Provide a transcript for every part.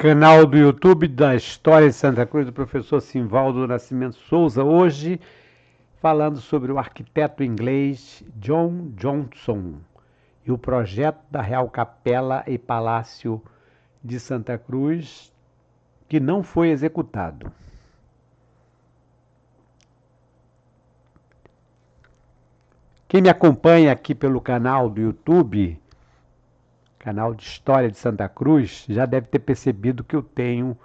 Canal do YouTube da História de Santa Cruz, do professor Simvaldo Nascimento Souza, hoje falando sobre o arquiteto inglês John Johnson e o projeto da Real Capela e Palácio de Santa Cruz, que não foi executado. Quem me acompanha aqui pelo canal do YouTube, canal de História de Santa Cruz, já deve ter percebido que eu tenho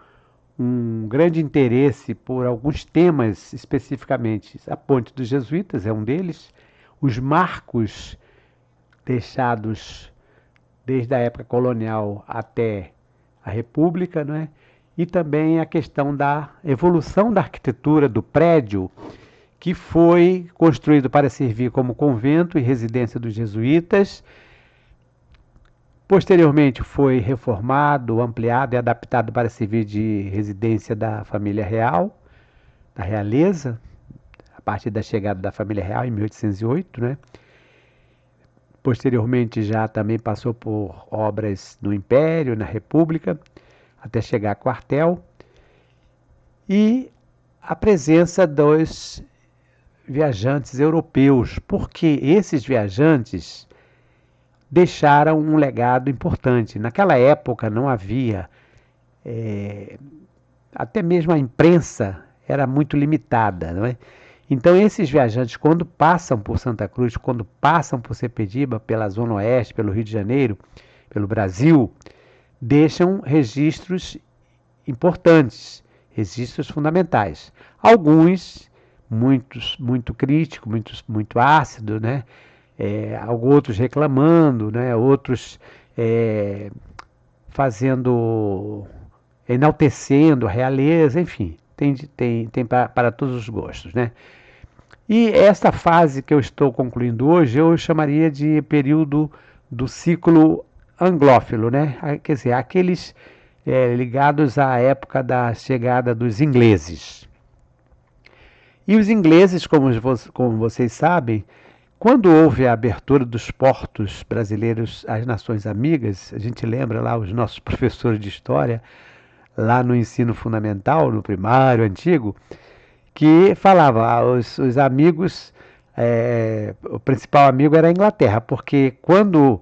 um grande interesse por alguns temas especificamente. A Ponte dos Jesuítas é um deles, os marcos deixados desde a época colonial até a República, não é? E também a questão da evolução da arquitetura do prédio, que foi construído para servir como convento e residência dos jesuítas. Posteriormente foi reformado, ampliado e adaptado para servir de residência da família real, da realeza, a partir da chegada da família real em 1808, né? Posteriormente já também passou por obras no Império, na República, até chegar a quartel. E a presença dos viajantes europeus, porque esses viajantes deixaram um legado importante. Naquela época não havia, até mesmo a imprensa era muito limitada, não é? Então esses viajantes, quando passam por Santa Cruz, quando passam por Sepetiba, pela Zona Oeste, pelo Rio de Janeiro, pelo Brasil, deixam registros importantes, registros fundamentais. Alguns muito críticos, muito ácidos, né? Outros reclamando, né? Outros enaltecendo a realeza, enfim, tem para todos os gostos, né? E esta fase que eu estou concluindo hoje, eu chamaria de período do ciclo anglófilo, né? Quer dizer, aqueles ligados à época da chegada dos ingleses. E os ingleses, como vocês sabem, quando houve a abertura dos portos brasileiros às nações amigas, a gente lembra lá os nossos professores de história, lá no ensino fundamental, no primário antigo, que falava, os amigos, o principal amigo era a Inglaterra, porque quando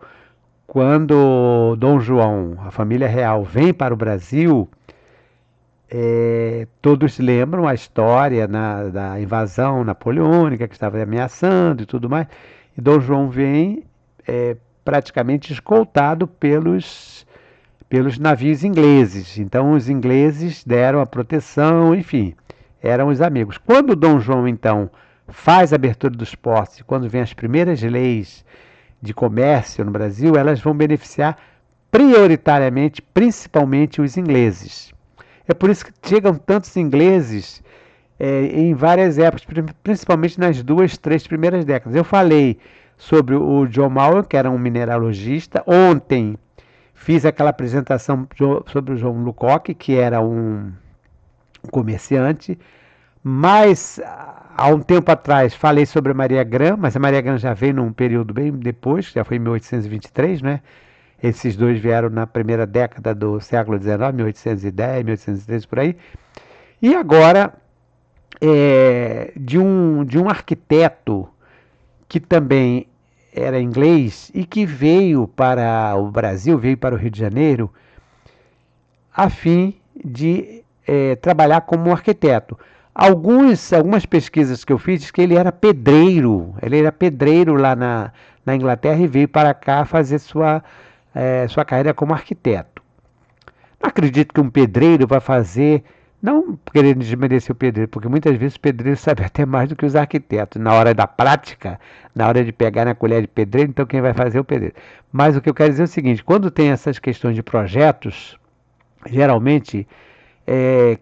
Dom João, a família real, vem para o Brasil, todos lembram a história da invasão napoleônica que estava ameaçando e tudo mais. E Dom João vem praticamente escoltado pelos navios ingleses. Então os ingleses deram a proteção, enfim, eram os amigos. Quando Dom João, então, faz a abertura dos portos, quando vem as primeiras leis de comércio no Brasil, elas vão beneficiar prioritariamente, principalmente os ingleses. É por isso que chegam tantos ingleses em várias épocas, principalmente nas 2, 3 primeiras décadas. Eu falei sobre o John Mauer, que era um mineralogista. Ontem fiz aquela apresentação sobre o João Lucoque, que era um comerciante. Mas, há um tempo atrás, falei sobre a Maria Grã, mas a Maria Grã já veio num período bem depois, que já foi em 1823, né? Esses dois vieram na primeira década do século XIX, 1810, 1813, por aí. E agora, de um arquiteto que também era inglês e que veio para o Brasil, veio para o Rio de Janeiro, a fim de trabalhar como arquiteto. Algumas pesquisas que eu fiz diz que ele era pedreiro lá na Inglaterra e veio para cá fazer sua carreira como arquiteto. Não acredito que um pedreiro vai fazer, não querendo desmerecer o pedreiro, porque muitas vezes o pedreiro sabe até mais do que os arquitetos. Na hora da prática, na hora de pegar na colher de pedreiro, então quem vai fazer é o pedreiro. Mas o que eu quero dizer é o seguinte, quando tem essas questões de projetos, geralmente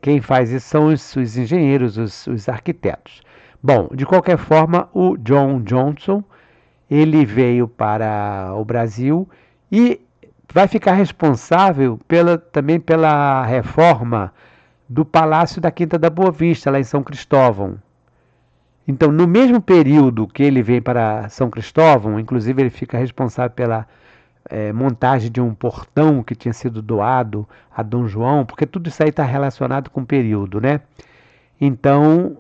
quem faz isso são os engenheiros, os arquitetos. Bom, de qualquer forma, o John Johnson, ele veio para o Brasil e vai ficar responsável também pela reforma do Palácio da Quinta da Boa Vista, lá em São Cristóvão. Então, no mesmo período que ele vem para São Cristóvão, inclusive ele fica responsável montagem de um portão que tinha sido doado a Dom João, porque tudo isso aí está relacionado com o período, né? Então,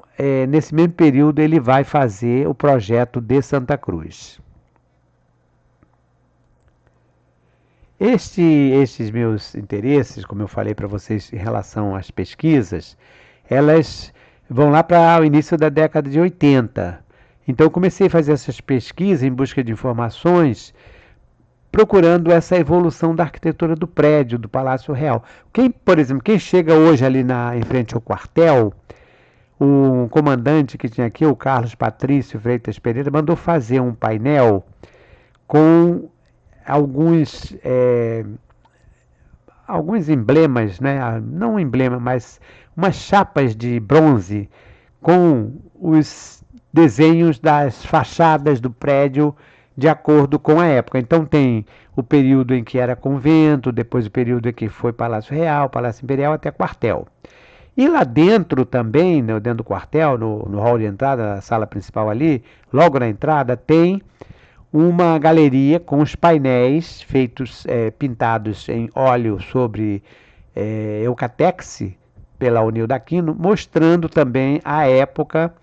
nesse mesmo período, ele vai fazer o projeto de Santa Cruz. Estes meus interesses, como eu falei para vocês em relação às pesquisas, elas vão lá para o início da década de 80. Então eu comecei a fazer essas pesquisas em busca de informações, procurando essa evolução da arquitetura do prédio, do Palácio Real. Por exemplo, quem chega hoje ali em frente ao quartel, o comandante que tinha aqui, o Carlos Patrício Freitas Pereira, mandou fazer um painel com alguns emblemas, né? Não emblema, mas umas chapas de bronze com os desenhos das fachadas do prédio de acordo com a época. Então tem o período em que era convento, depois o período em que foi Palácio Real, Palácio Imperial até quartel. E lá dentro também, né, dentro do quartel, no hall de entrada, na sala principal ali, logo na entrada, tem uma galeria com os painéis feitos, pintados em óleo sobre eucatex pela Unildo Aquino, mostrando também a época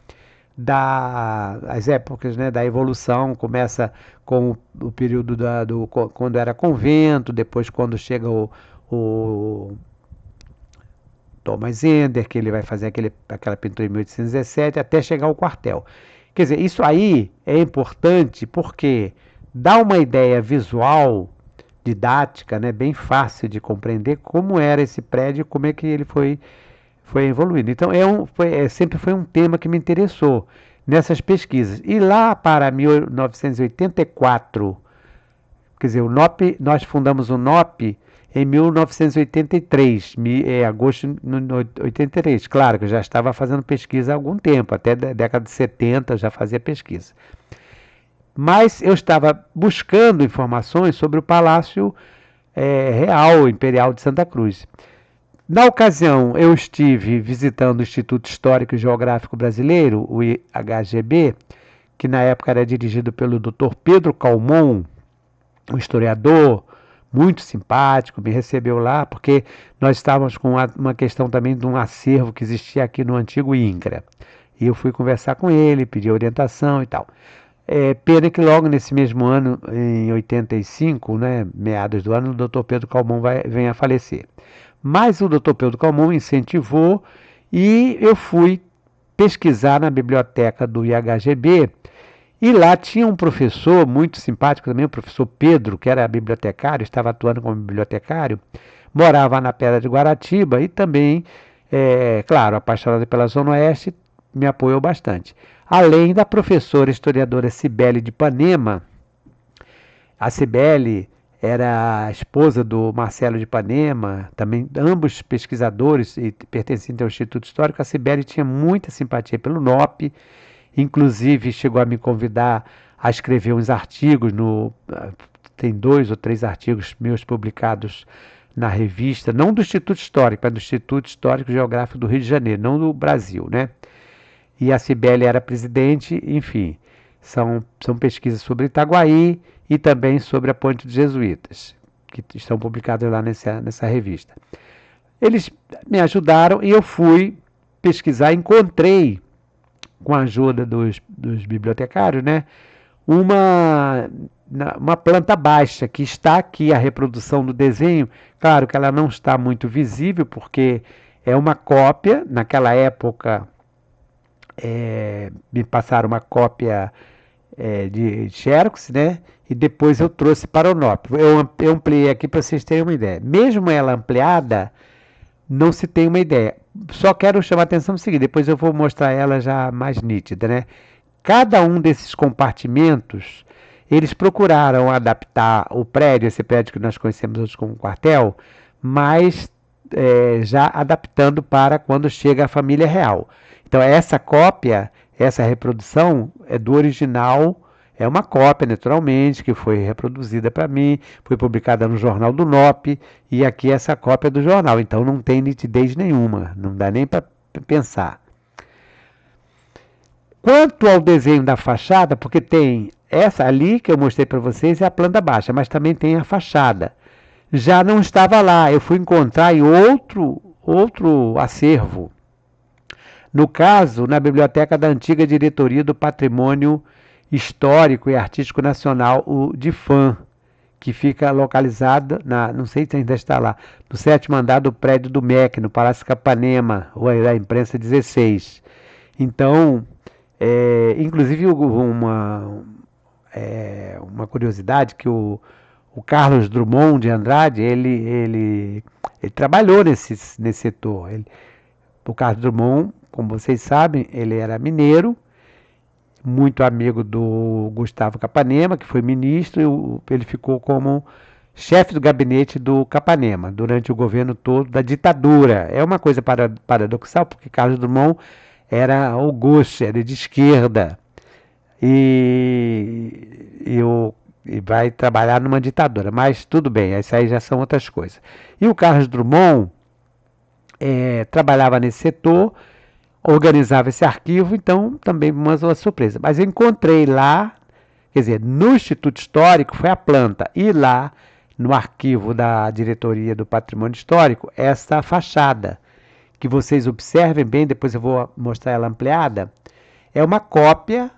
as épocas, né, da evolução. Começa com o período quando era convento, depois quando chega o Thomas Ender, que ele vai fazer aquela pintura em 1817, até chegar ao quartel. Quer dizer, isso aí é importante porque dá uma ideia visual, didática, né, bem fácil de compreender como era esse prédio e como é que ele foi evoluindo. Então, sempre foi um tema que me interessou nessas pesquisas. E lá para 1984, quer dizer, nós fundamos o NOP em 1983, agosto de 83. Claro que eu já estava fazendo pesquisa há algum tempo, até da década de 70 eu já fazia pesquisa. Mas eu estava buscando informações sobre o Palácio Real Imperial de Santa Cruz. Na ocasião, eu estive visitando o Instituto Histórico e Geográfico Brasileiro, o IHGB, que na época era dirigido pelo Dr. Pedro Calmon, um historiador muito simpático, me recebeu lá, porque nós estávamos com uma questão também de um acervo que existia aqui no antigo INCRA. E eu fui conversar com ele, pedi orientação e tal. Pena que logo nesse mesmo ano, em 85, né, meados do ano, o Dr. Pedro Calmon vem a falecer. Mas o Dr. Pedro Calmon incentivou e eu fui pesquisar na biblioteca do IHGB. E lá tinha um professor muito simpático também, o professor Pedro, que era bibliotecário, estava atuando como bibliotecário, morava na Pedra de Guaratiba e também, claro, apaixonado pela Zona Oeste, me apoiou bastante. Além da professora historiadora Cibele de Ipanema. A Cibele era a esposa do Marcelo de Ipanema, também ambos pesquisadores e pertencentes ao Instituto Histórico. A Cibele tinha muita simpatia pelo NOP, inclusive chegou a me convidar a escrever uns artigos, tem 2 ou 3 artigos meus publicados na revista, não do Instituto Histórico, mas do Instituto Histórico e Geográfico do Rio de Janeiro, não do Brasil, né? E a Cibele era presidente, enfim, são pesquisas sobre Itaguaí e também sobre a Ponte dos Jesuítas, que estão publicadas lá nessa revista. Eles me ajudaram e eu fui pesquisar, encontrei, com a ajuda dos bibliotecários, né, uma planta baixa, que está aqui a reprodução do desenho. Claro que ela não está muito visível, porque é uma cópia. Naquela época, me passaram uma cópia de Xerox, né? E depois eu trouxe para o NOP. Eu ampliei aqui para vocês terem uma ideia. Mesmo ela ampliada, não se tem uma ideia. Só quero chamar a atenção no seguinte, depois eu vou mostrar ela já mais nítida, né? Cada um desses compartimentos, eles procuraram adaptar o prédio, esse prédio que nós conhecemos hoje como quartel, mas já adaptando para quando chega a família real. Então essa cópia, essa reprodução é do original, é uma cópia naturalmente, que foi reproduzida para mim, foi publicada no jornal do NOP, e aqui essa cópia do jornal, então não tem nitidez nenhuma, não dá nem para pensar. Quanto ao desenho da fachada, porque tem essa ali que eu mostrei para vocês é a planta baixa, mas também tem a fachada. Já não estava lá, eu fui encontrar em outro acervo. No caso, na biblioteca da antiga diretoria do Patrimônio Histórico e Artístico Nacional, o DIFAM, que fica localizada não sei se ainda está lá, no 7º andar do prédio do MEC, no Palácio Capanema, Rua da Imprensa 16. Então, inclusive uma curiosidade que o Carlos Drummond de Andrade, ele trabalhou nesse setor. O Carlos Drummond, como vocês sabem, ele era mineiro, muito amigo do Gustavo Capanema, que foi ministro, e ele ficou como chefe do gabinete do Capanema durante o governo todo da ditadura. É uma coisa paradoxal, porque Carlos Drummond era augusto, era de esquerda, e vai trabalhar numa ditadura, mas tudo bem, isso aí já são outras coisas. E o Carlos Drummond trabalhava nesse setor, organizava esse arquivo, então também uma surpresa. Mas eu encontrei lá, quer dizer, no Instituto Histórico foi a planta, e lá no arquivo da diretoria do Patrimônio Histórico, essa fachada, que vocês observem bem, depois eu vou mostrar ela ampliada, é uma cópia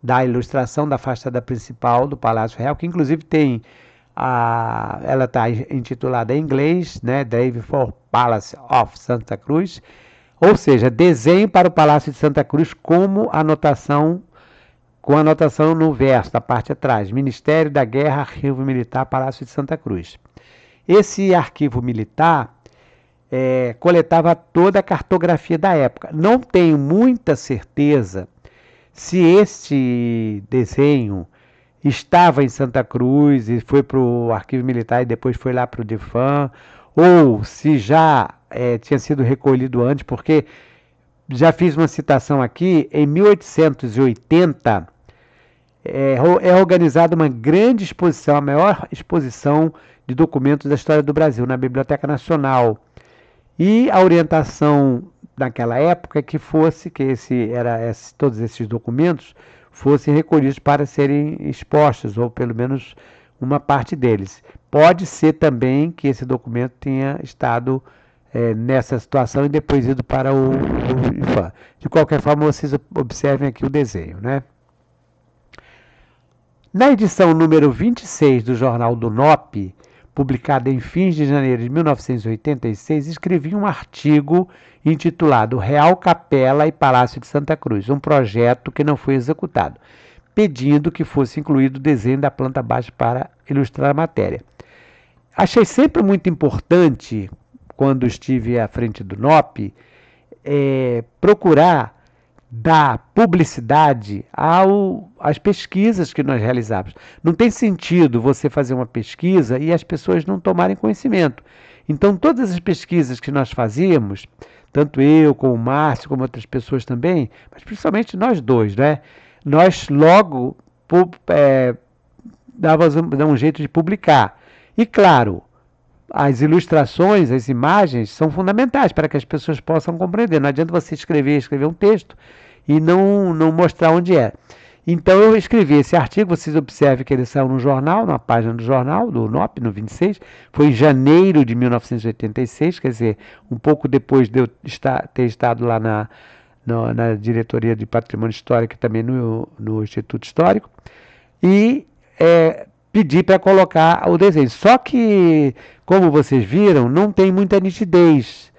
da ilustração da fachada principal do Palácio Real, que inclusive tem ela está intitulada em inglês, né, Dave for Palace of Santa Cruz, ou seja, desenho para o Palácio de Santa Cruz com anotação no verso, da parte atrás, Ministério da Guerra, Arquivo Militar, Palácio de Santa Cruz. Esse arquivo militar coletava toda a cartografia da época. Não tenho muita certeza se este desenho estava em Santa Cruz e foi para o Arquivo Militar e depois foi lá para o DIFAM, ou se já tinha sido recolhido antes, porque já fiz uma citação aqui, em 1880 é organizada uma grande exposição, a maior exposição de documentos da história do Brasil, na Biblioteca Nacional. E a orientação naquela época é que todos esses documentos fossem recolhidos para serem expostos, ou pelo menos uma parte deles. Pode ser também que esse documento tenha estado nessa situação e depois ido para o IFAM. De qualquer forma, vocês observem aqui o desenho, né? Na edição número 26 do Jornal do NOP, publicada em fins de janeiro de 1986, escrevi um artigo intitulado Real Capela e Palácio de Santa Cruz, um projeto que não foi executado, pedindo que fosse incluído o desenho da planta baixa para ilustrar a matéria. Achei sempre muito importante, quando estive à frente do NOP, procurar dar publicidade às pesquisas que nós realizamos. Não tem sentido você fazer uma pesquisa e as pessoas não tomarem conhecimento. Então, todas as pesquisas que nós fazíamos, tanto eu, como o Márcio, como outras pessoas também, mas principalmente nós dois, né? Nós logo dávamos um jeito de publicar. E claro, as ilustrações, as imagens são fundamentais para que as pessoas possam compreender. Não adianta você escrever um texto e não mostrar onde é. Então eu escrevi esse artigo, vocês observem que ele saiu no jornal, na página do jornal, do NOP, no 26, foi em janeiro de 1986, quer dizer, um pouco depois de eu ter estado lá na diretoria de Patrimônio Histórico e também no Instituto Histórico, e pedi para colocar o desenho. Só que, como vocês viram, não tem muita nitidez.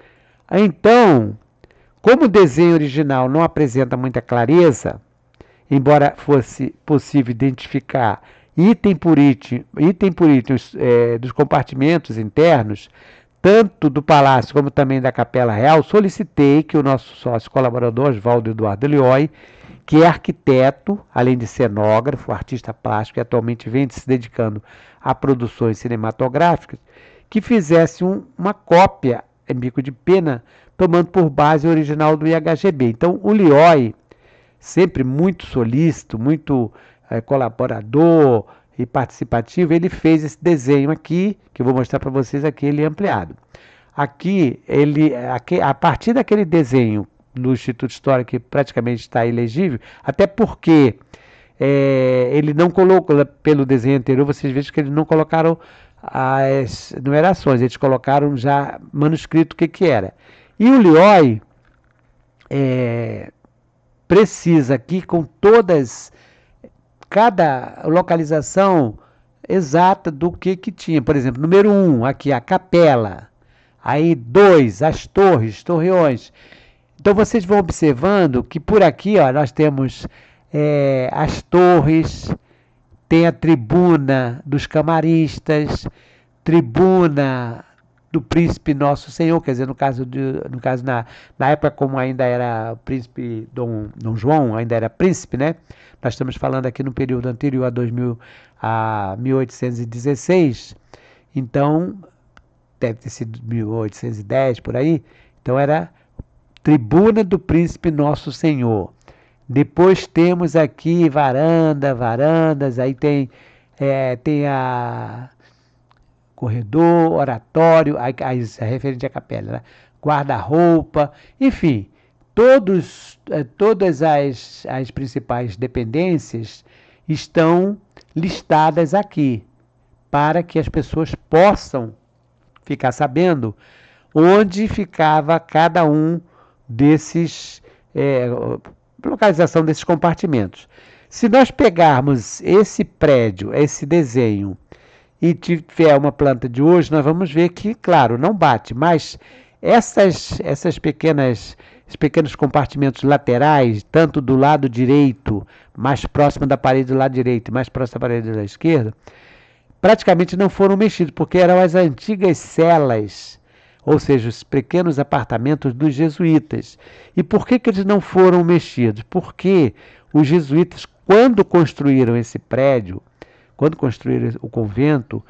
Então, como o desenho original não apresenta muita clareza, embora fosse possível identificar item por item dos compartimentos internos, tanto do Palácio como também da Capela Real, solicitei que o nosso sócio colaborador, Oswaldo Eduardo Lioi, que é arquiteto, além de cenógrafo, artista plástico e atualmente vem se dedicando a produções cinematográficas, que fizesse uma cópia em bico de pena, tomando por base o original do IHGB. Então, o Lioi, sempre muito solícito, muito colaborador e participativo, ele fez esse desenho aqui, que eu vou mostrar para vocês aqui, ele ampliado. Aqui, a partir daquele desenho do Instituto Histórico, que praticamente está ilegível, até porque ele não colocou, pelo desenho anterior, vocês vejam que eles não colocaram as numerações, eles colocaram já manuscrito o que que era. E o Lioi precisa aqui com cada localização exata do que tinha. Por exemplo, número 1, aqui a capela. Aí 2, as torres, torreões. Então vocês vão observando que por aqui ó, nós temos as torres, tem a tribuna dos camaristas, tribuna do príncipe Nosso Senhor, quer dizer, no caso na época como ainda era o príncipe Dom João, ainda era príncipe, né? Nós estamos falando aqui no período anterior a 1816, então deve ter sido 1810 por aí, então era tribuna do príncipe Nosso Senhor. Depois temos aqui varandas, aí tem a corredor, oratório, a referente à capela, né? Guarda-roupa, enfim, todas as principais dependências estão listadas aqui, para que as pessoas possam ficar sabendo onde ficava cada um desses, localização desses compartimentos. Se nós pegarmos esse prédio, esse desenho, e tiver uma planta de hoje, nós vamos ver que, claro, não bate, mas esses pequenos compartimentos laterais, tanto do lado direito, mais próximo da parede do lado direito e mais próximo da parede da esquerda, praticamente não foram mexidos, porque eram as antigas celas, ou seja, os pequenos apartamentos dos jesuítas. E por que eles não foram mexidos? Porque os jesuítas, quando construíram esse prédio, quando construíram o convento,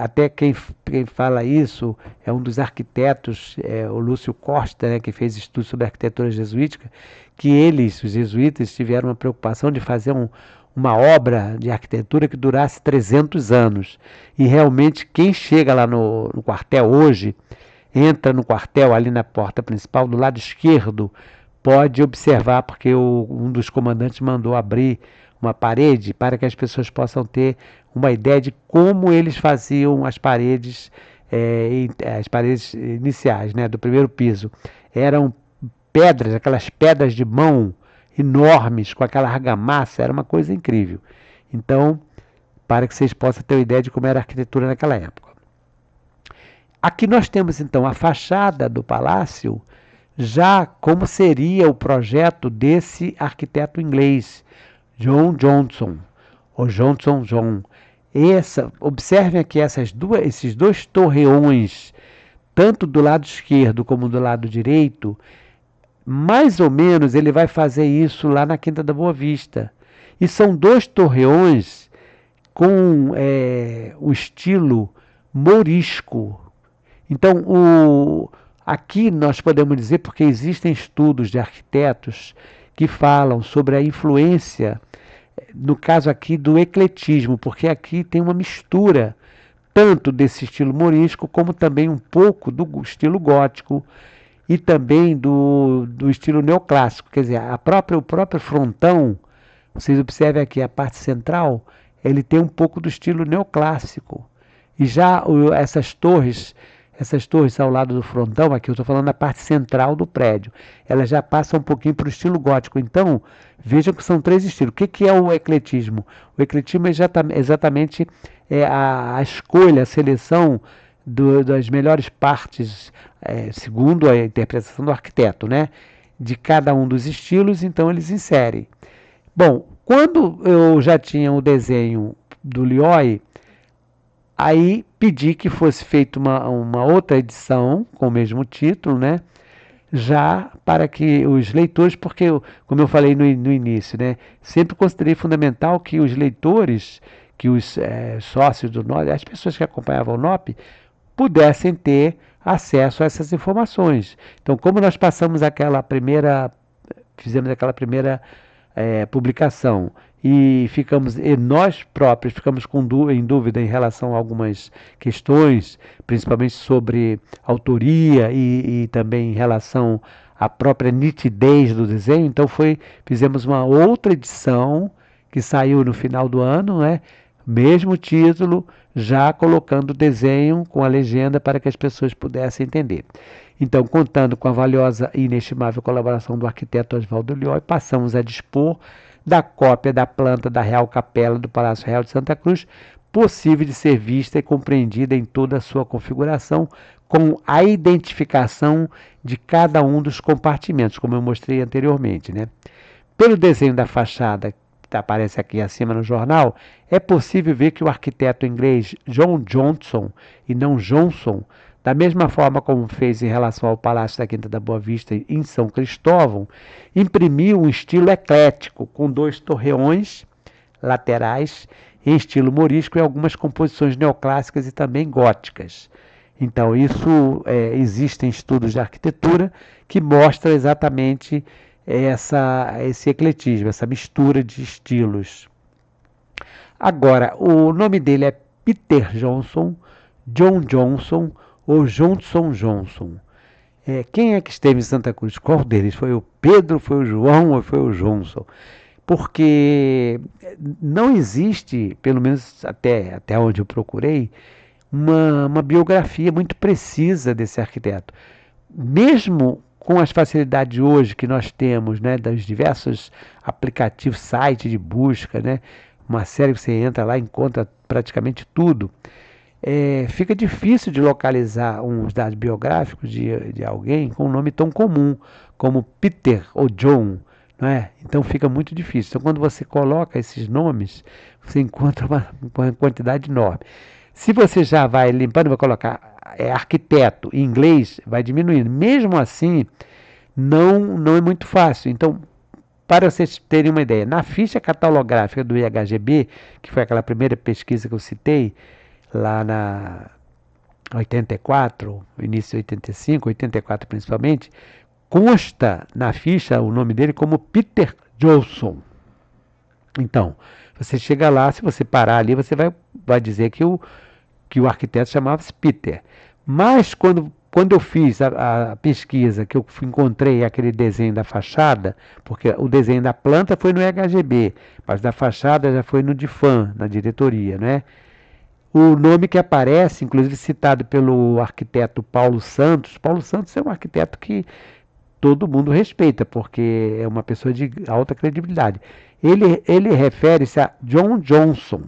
até quem fala isso é um dos arquitetos, o Lúcio Costa, né, que fez estudos sobre a arquitetura jesuítica, que eles, os jesuítas, tiveram uma preocupação de fazer uma obra de arquitetura que durasse 300 anos. E realmente quem chega lá no quartel hoje, entra no quartel ali na porta principal, do lado esquerdo, pode observar, porque um dos comandantes mandou abrir uma parede para que as pessoas possam ter uma ideia de como eles faziam as paredes iniciais, né, do primeiro piso. Eram pedras, aquelas pedras de mão enormes, com aquela argamassa, era uma coisa incrível. Então, para que vocês possam ter uma ideia de como era a arquitetura naquela época. Aqui nós temos então a fachada do palácio, já como seria o projeto desse arquiteto inglês, John Johnson, ou Johnson John. Observem aqui esses dois torreões, tanto do lado esquerdo como do lado direito, mais ou menos ele vai fazer isso lá na Quinta da Boa Vista. E são dois torreões com o estilo mourisco. Então, aqui nós podemos dizer, porque existem estudos de arquitetos que falam sobre a influência, no caso aqui, do ecletismo, porque aqui tem uma mistura tanto desse estilo mourisco, como também um pouco do estilo gótico e também do estilo neoclássico. Quer dizer, o próprio frontão, vocês observem aqui, a parte central, ele tem um pouco do estilo neoclássico. E já essas torres ao lado do frontão, aqui eu estou falando da parte central do prédio, elas já passam um pouquinho para o estilo gótico. Então, vejam que são três estilos. O que é o ecletismo? O ecletismo é exatamente a escolha, a seleção das melhores partes, segundo a interpretação do arquiteto, né? De cada um dos estilos, então eles inserem. Bom, quando eu já tinha o desenho do Lioi, aí pedi que fosse feita uma outra edição com o mesmo título, né? Já para que os leitores, porque, como eu falei no início, né? Sempre considerei fundamental que os leitores, que os sócios do NOP, as pessoas que acompanhavam o NOP, pudessem ter acesso a essas informações. Então, como nós fizemos aquela primeira publicação e nós próprios ficamos em dúvida em relação a algumas questões, principalmente sobre autoria e também em relação à própria nitidez do desenho, então fizemos uma outra edição que saiu no final do ano, né? Mesmo título, já colocando o desenho com a legenda para que as pessoas pudessem entender. Então, contando com a valiosa e inestimável colaboração do arquiteto Oswaldo Lioy, passamos a dispor da cópia da planta da Real Capela do Palácio Real de Santa Cruz, possível de ser vista e compreendida em toda a sua configuração, com a identificação de cada um dos compartimentos, como eu mostrei anteriormente, né? Pelo desenho da fachada que aparece aqui acima no jornal, é possível ver que o arquiteto inglês John Johnson, e não Johnson, da mesma forma como fez em relação ao Palácio da Quinta da Boa Vista em São Cristóvão, imprimiu um estilo eclético, com 2 torreões laterais em estilo morisco e algumas composições neoclássicas e também góticas. Então, existem estudos de arquitetura que mostram exatamente esse ecletismo, essa mistura de estilos. Agora, o nome dele é Peter Johnson, John Johnson ou Johnson Johnson. Quem é que esteve em Santa Cruz? Qual deles? Foi o Pedro, foi o João ou foi o Johnson? Porque não existe, pelo menos até onde eu procurei, uma biografia muito precisa desse arquiteto. Mesmo com as facilidades hoje que nós temos, né, dos diversos aplicativos, sites de busca, né, uma série que você entra lá e encontra praticamente tudo, fica difícil de localizar uns dados biográficos de alguém com um nome tão comum como Peter ou John, não é? Então fica muito difícil. Então quando você coloca esses nomes, você encontra uma quantidade enorme. Se você já vai limpando, vai colocar arquiteto em inglês, vai diminuindo. Mesmo assim, não é muito fácil. Então, para vocês terem uma ideia, na ficha catalográfica do IHGB, que foi aquela primeira pesquisa que eu citei, lá na 84, início de 85, 84 principalmente, consta na ficha o nome dele como Peter Johnson. Então, você chega lá, se você parar ali, você vai dizer que o arquiteto chamava-se Peter. Mas quando eu fiz a pesquisa, que eu encontrei aquele desenho da fachada, porque o desenho da planta foi no IHGB, mas da fachada já foi no DIFAM, na diretoria, né? O nome que aparece, inclusive citado pelo arquiteto Paulo Santos. Paulo Santos é um arquiteto que todo mundo respeita, porque é uma pessoa de alta credibilidade. Ele refere-se a John Johnson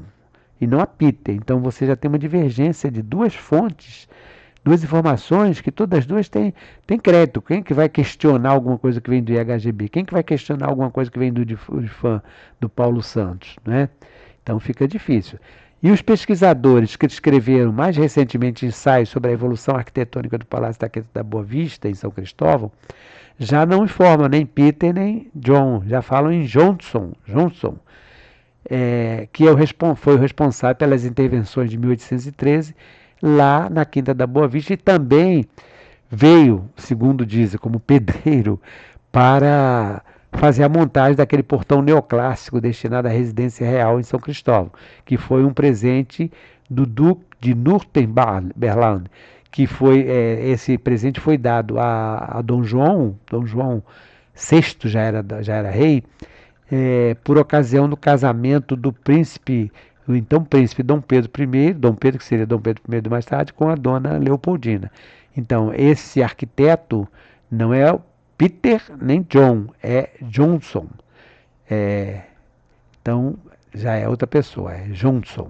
e não a Peter. Então você já tem uma divergência de 2 fontes, 2 informações que todas as duas têm crédito. Quem que vai questionar alguma coisa que vem do IHGB? Quem que vai questionar alguma coisa que vem do DIFAM, do Paulo Santos, né? Então fica difícil. E os pesquisadores que escreveram mais recentemente ensaios sobre a evolução arquitetônica do Palácio da Quinta da Boa Vista, em São Cristóvão, já não informam nem Peter nem John, já falam em Johnson, que foi o responsável pelas intervenções de 1813 lá na Quinta da Boa Vista e também veio, segundo dizem, como pedreiro para fazer a montagem daquele portão neoclássico destinado à residência real em São Cristóvão, que foi um presente do Duque de Northumberland, que foi esse presente foi dado a Dom João VI já era rei, por ocasião do casamento do príncipe, o então príncipe Dom Pedro I, Dom Pedro que seria Dom Pedro I mais tarde, com a dona Leopoldina. Então esse arquiteto não é Peter nem John, é Johnson. Então já é outra pessoa, é Johnson.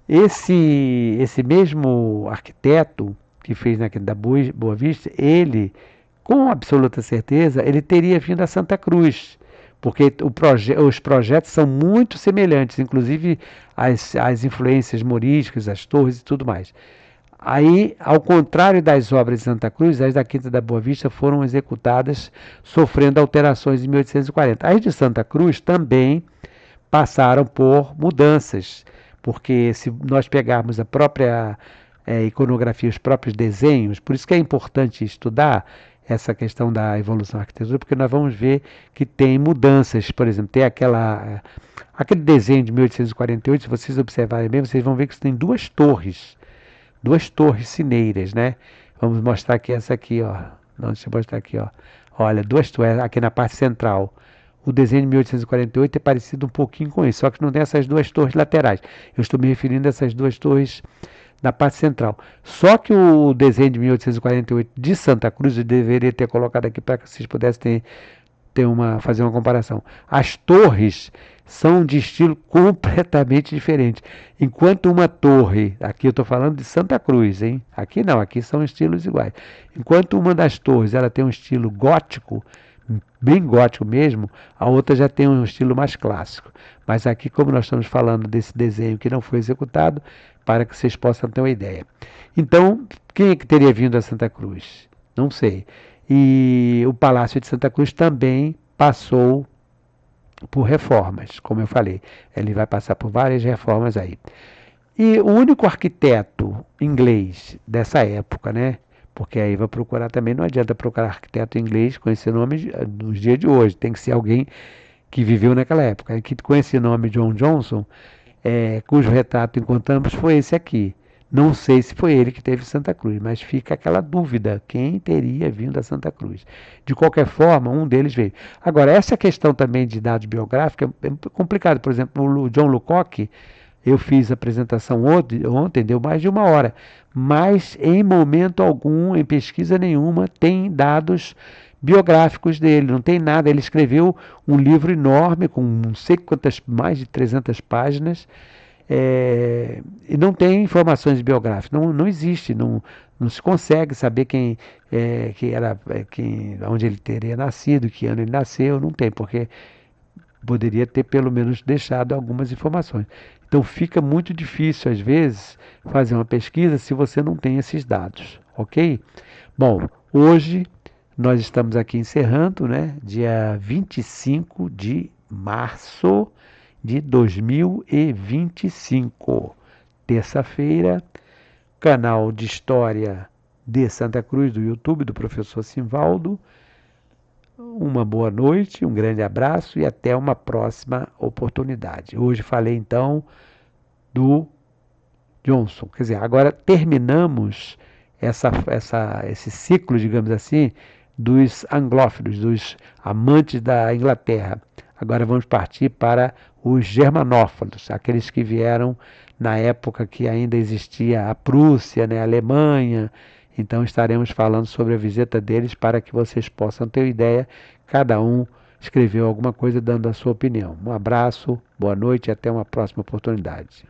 Esse mesmo arquiteto que fez naquele da Boa Vista, ele, com absoluta certeza, ele teria vindo a Santa Cruz, porque os projetos são muito semelhantes, inclusive as influências moriscas, as torres e tudo mais. Aí, ao contrário das obras de Santa Cruz, as da Quinta da Boa Vista foram executadas sofrendo alterações em 1840. As de Santa Cruz também passaram por mudanças, porque se nós pegarmos a própria iconografia, os próprios desenhos, por isso que é importante estudar essa questão da evolução da arquitetura, porque nós vamos ver que tem mudanças. Por exemplo, tem aquele desenho de 1848, se vocês observarem bem, vocês vão ver que tem duas torres sineiras, né? Vamos mostrar aqui essa aqui, ó. Não, deixa eu mostrar aqui, ó. Olha, duas torres aqui na parte central. o desenho de 1848 é parecido um pouquinho com isso, só que não tem essas duas torres laterais. Eu estou me referindo a essas duas torres na parte central. Só que o desenho de 1848 de Santa Cruz, eu deveria ter colocado aqui para que vocês pudessem fazer uma comparação. As torres são de estilo completamente diferente. Enquanto uma torre, aqui eu estou falando de Santa Cruz, hein? Aqui não, aqui são estilos iguais. Enquanto uma das torres ela tem um estilo gótico, bem gótico mesmo, a outra já tem um estilo mais clássico. Mas aqui, como nós estamos falando desse desenho que não foi executado, para que vocês possam ter uma ideia. Então, quem é que teria vindo a Santa Cruz? Não sei. E o Palácio de Santa Cruz também passou por reformas, como eu falei. Ele vai passar por várias reformas aí. E o único arquiteto inglês dessa época, né? Porque aí vai procurar também, não adianta procurar arquiteto inglês com esse nome nos dias de hoje. Tem que ser alguém que viveu naquela época. Que com esse nome John Johnson, cujo retrato encontramos foi esse aqui. Não sei se foi ele que teve Santa Cruz, mas fica aquela dúvida, quem teria vindo a Santa Cruz. De qualquer forma, um deles veio. Agora, essa questão também de dados biográficos é complicado. Por exemplo, o John Lucock, eu fiz a apresentação ontem, deu mais de 1 hora, mas em momento algum, em pesquisa nenhuma, tem dados biográficos dele, não tem nada. Ele escreveu um livro enorme, com não sei quantas, mais de 300 páginas, e não tem informações biográficas, não existe, não se consegue saber onde ele teria nascido, que ano ele nasceu, não tem, porque poderia ter pelo menos deixado algumas informações. Então fica muito difícil, às vezes, fazer uma pesquisa se você não tem esses dados, ok? Bom, hoje nós estamos aqui encerrando, né? Dia 25 de março de 2025, terça-feira, canal de História de Santa Cruz do YouTube do professor Simvaldo. Uma boa noite, um grande abraço e até uma próxima oportunidade. Hoje falei então do Johnson. Quer dizer, agora terminamos esse ciclo, digamos assim, dos anglófilos, dos amantes da Inglaterra. Agora vamos partir para os germanófilos, aqueles que vieram na época que ainda existia a Prússia, né, a Alemanha. Então estaremos falando sobre a visita deles para que vocês possam ter ideia. Cada um escreveu alguma coisa dando a sua opinião. Um abraço, boa noite e até uma próxima oportunidade.